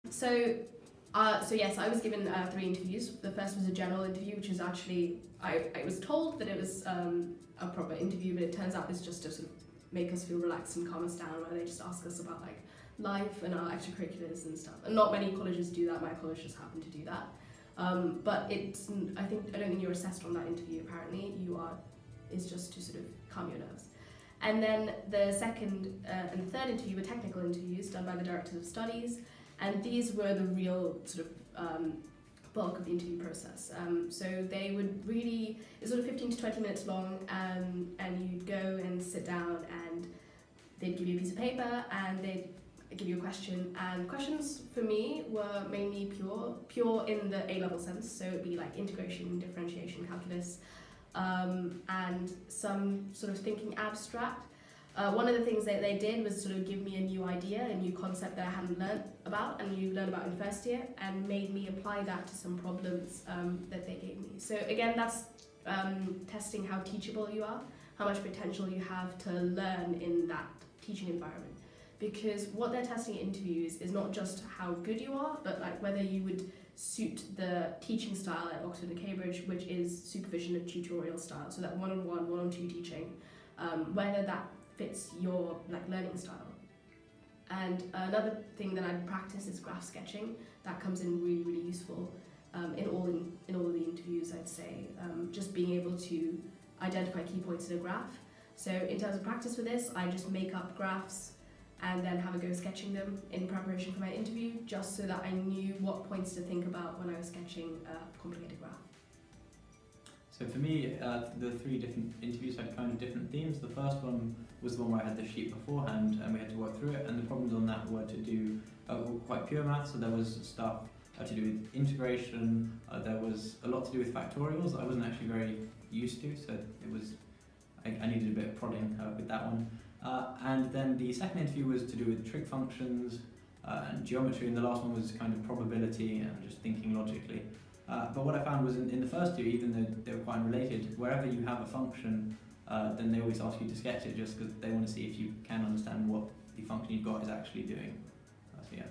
So yes, I was given 3 interviews. The first was a general interview, which is actually, I was told that it was a proper interview, but it turns out it's just to sort of make us feel relaxed and calm us down, where they just ask us about like life and our extracurriculars and stuff. And not many colleges do that. My college just happened to do that. But I don't think you're assessed on that interview. Apparently, it's just to sort of calm your nerves. And then the second and the third interview were technical interviews done by the directors of studies, and these were the real sort of bulk of the interview process. So they would really, it's sort of 15 to 20 minutes long, and you'd go and sit down, and they'd give you a piece of paper, and they'd give you a question. And questions for me were mainly pure in the A-level sense, so it'd be like integration, differentiation, calculus, and some sort of thinking abstract. One of the things that they did was sort of give me a new idea, a new concept that I hadn't learned about and you learn about in first year, and made me apply that to some problems that they gave me. So again, that's testing how teachable you are, how much potential you have to learn in that teaching environment. Because what they're testing in interviews is not just how good you are, but like whether you would suit the teaching style at Oxford and Cambridge, which is supervision and tutorial style, so that one-on-one, one-on-two teaching, whether that fits your like learning style. And another thing that I practice is graph sketching. That comes in really, really useful in all of the interviews, I'd say. Just being able to identify key points in a graph. So in terms of practice for this, I just make up graphs and then have a go sketching them in preparation for my interview, just so that I knew what points to think about when I was sketching a complicated graph. So for me, the 3 different interviews had kind of different themes. The first one was the one where I had the sheet beforehand and we had to work through it, and the problems on that were to do quite pure maths. So there was stuff to do with integration, there was a lot to do with factorials that I wasn't actually very used to, so it was I needed a bit of prodding with that one. And then the second interview was to do with trig functions and geometry, and the last one was kind of probability and just thinking logically. But what I found was in the first 2, even though they were quite unrelated, wherever you have a function, then they always ask you to sketch it, just because they want to see if you can understand what the function you've got is actually doing. So yeah.